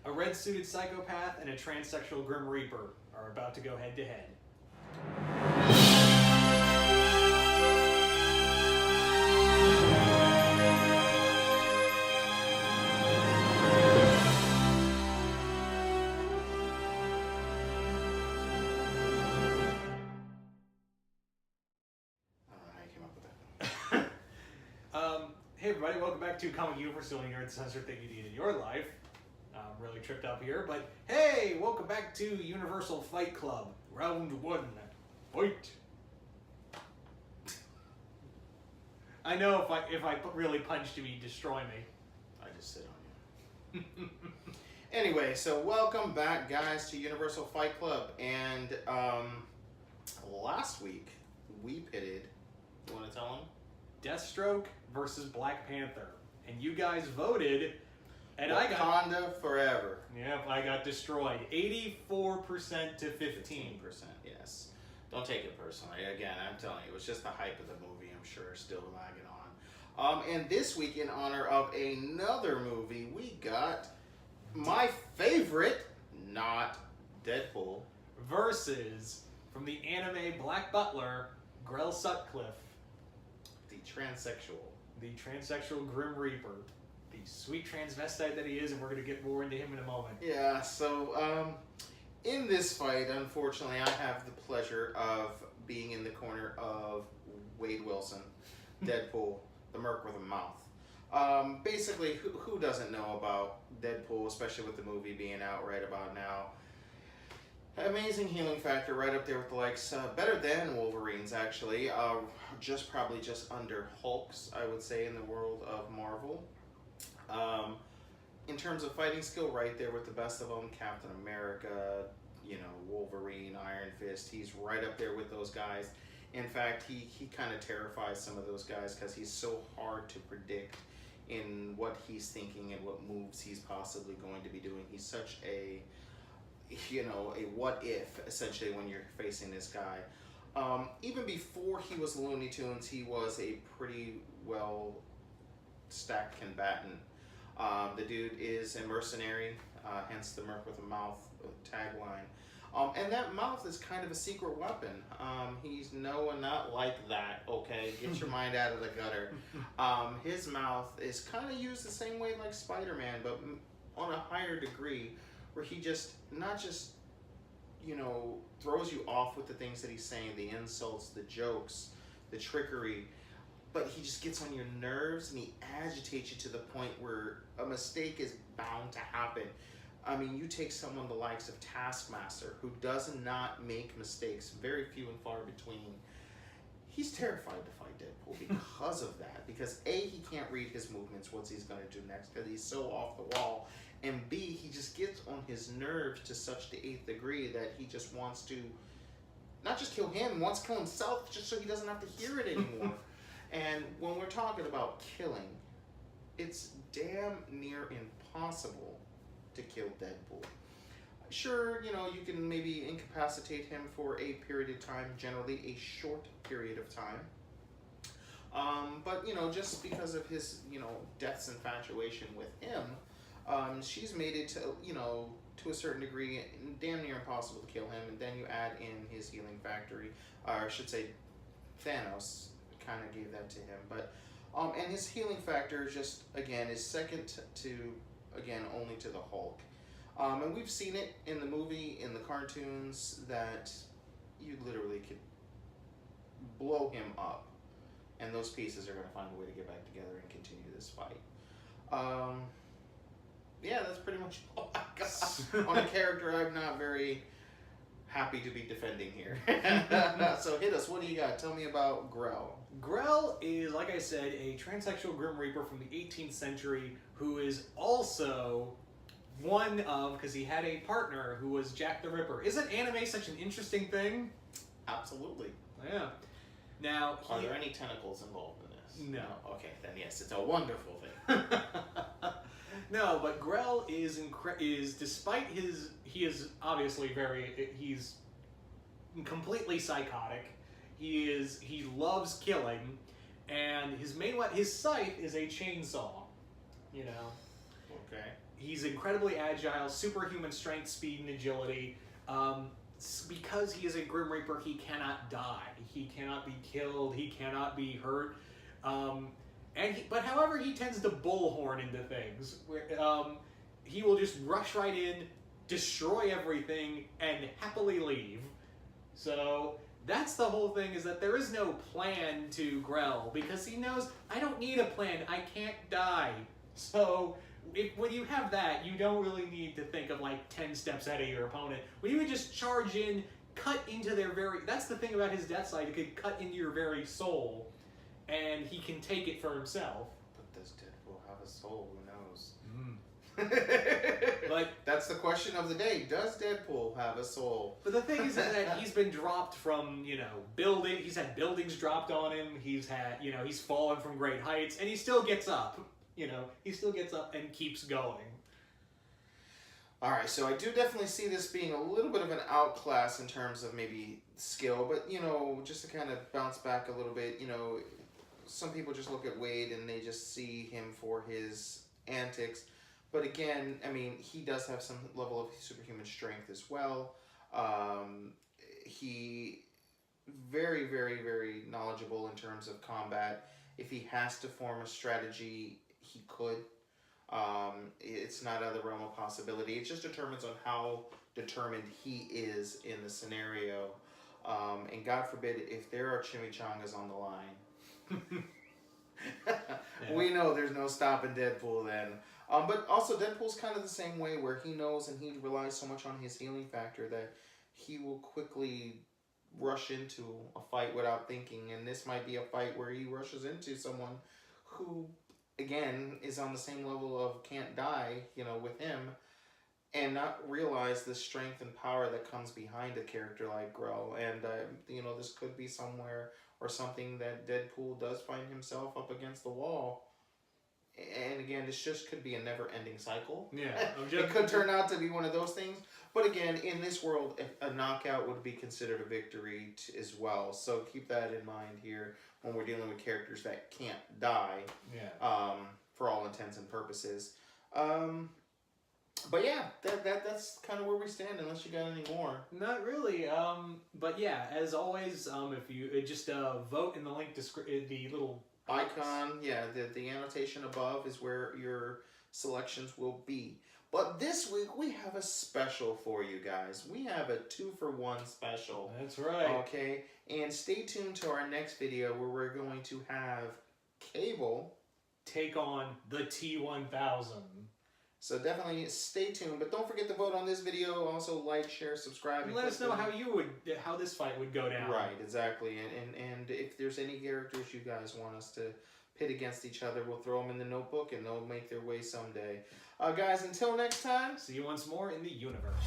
A red-suited psychopath and a transsexual Grim Reaper are about to go head-to-head. Hey everybody, welcome back to Comic YOUniversal, the only nerd-censored thing you need in your life. I'm really tripped up here, but hey, welcome back to YOUniversal Fight Club, Round 1. Fight! I know if I really punched you, you'd destroy me. I just sit on you. Anyway, so welcome back, guys, to YOUniversal Fight Club. And last week, we pitted, you want to tell them? Deathstroke versus Black Panther. And you guys voted, and Wakanda forever. Yep, I got destroyed. 84% to 15%. Yes. Don't take it personally. Again, I'm telling you, it was just the hype of the movie, I'm sure, still lagging on. And this week, in honor of another movie, we got my favorite, not Deadpool, versus, from the anime Black Butler, Grell Sutcliff. The transsexual Grim Reaper. The sweet transvestite that he is, and we're going to get more into him in a moment. Yeah, so, in this fight, unfortunately, I have the pleasure of being in the corner of Wade Wilson, Deadpool, the Merc with a Mouth. Basically, who doesn't know about Deadpool, especially with the movie being out right about now? Amazing healing factor, right up there with the likes, better than Wolverine's, actually. Probably just under Hulk's, I would say, in the world of Marvel. In terms of fighting skill, right there with the best of them, Captain America, Wolverine, Iron Fist. He's right up there with those guys. In fact, he kind of terrifies some of those guys because he's so hard to predict in what he's thinking and what moves he's possibly going to be doing. He's such a what if, essentially, when you're facing this guy. Even before he was Looney Tunes, he was a pretty well stacked combatant. The dude is a mercenary, hence the Merc with a Mouth tagline. And that mouth is kind of a secret weapon. He's not like that, okay? Get your mind out of the gutter. His mouth is kind of used the same way like Spider-Man, but on a higher degree, where he not just throws you off with the things that he's saying, the insults, the jokes, the trickery, but he just gets on your nerves and he agitates you to the point where a mistake is bound to happen. I mean, you take someone the likes of Taskmaster, who does not make mistakes, very few and far between. He's terrified to fight Deadpool because of that. Because A, he can't read his movements, what he's going to do next, because he's so off the wall. And B, he just gets on his nerves to such the 8th degree that he just wants to, not just kill him, wants to kill himself just so he doesn't have to hear it anymore. And when we're talking about killing, it's damn near impossible to kill Deadpool. Sure, you can maybe incapacitate him for a period of time, generally a short period of time. But, just because of his, death's infatuation with him, she's made it to, to a certain degree, damn near impossible to kill him. And then you add in his healing factory, or I should say Thanos kind of gave that to him. But, and his healing factor just, again, is second to, again, only to the Hulk. And we've seen it in the movie, in the cartoons, that you literally could blow him up. And those pieces are going to find a way to get back together and continue this fight. Yeah, that's pretty much all I got on a character I'm not very happy to be defending here. So hit us. What do you got? Tell me about Grell. Grell is, like I said, a transsexual Grim Reaper from the 18th century who is also one of, because he had a partner who was Jack the Ripper. Isn't anime such an interesting thing? Absolutely. Yeah. Now, are there any tentacles involved in this? No. Okay, then yes, it's a wonderful thing. No, but Grell is despite he is obviously he's completely psychotic. He loves killing, and his scythe is a chainsaw. Okay. He's incredibly agile, superhuman strength, speed, and agility. Because he is a Grim Reaper, he cannot die. He cannot be killed. He cannot be hurt. But however, he tends to bullhorn into things. He will just rush right in, destroy everything, and happily leave. So that's the whole thing, is that there is no plan to Grell, because he knows, I don't need a plan, I can't die. So when you have that, you don't really need to think of like 10 steps ahead of your opponent. When you would just charge in, cut into their very... That's the thing about his death side, it could cut into your very soul, and he can take it for himself. But does Deadpool have a soul? Who knows? But that's the question of the day. Does Deadpool have a soul? But the thing is that he's been dropped from, building. He's had buildings dropped on him. He's had, he's fallen from great heights, and he still gets up. He still gets up and keeps going. All right, so I do definitely see this being a little bit of an outclass in terms of maybe skill, but just to kind of bounce back a little bit, some people just look at Wade and they just see him for his antics. But again, I mean, he does have some level of superhuman strength as well. He very, very, very knowledgeable in terms of combat. If he has to form a strategy, he could. It's not out of the realm of possibility. It just determines on how determined he is in the scenario. And God forbid, if there are chimichangas on the line, we know there's no stopping Deadpool then. But also Deadpool's kind of the same way, where he knows and he relies so much on his healing factor that he will quickly rush into a fight without thinking. And this might be a fight where he rushes into someone who, again, is on the same level of can't die, with him, and not realize the strength and power that comes behind a character like Grell. And, this could be somewhere or something that Deadpool does find himself up against the wall. And again, this just could be a never-ending cycle. Yeah. It could turn out to be one of those things. But again, in this world, a knockout would be considered a victory as well. So keep that in mind here when we're dealing with characters that can't die. Yeah. For all intents and purposes. But yeah, that's kind of where we stand, unless you got any more. Not really. But yeah, as always, if you just vote in the link the little icon, yeah, the annotation above is where your selections will be. But this week we have a special for you guys. We have a 2-for-1 special. That's right. Okay, and stay tuned to our next video where we're going to have Cable take on the T-1000. So definitely stay tuned, but don't forget to vote on this video. Also like, share, subscribe, and let us know how this fight would go down. Right, exactly. And if there's any characters you guys want us to pit against each other, we'll throw them in the notebook and they'll make their way someday. Guys, until next time. See you once more in the universe.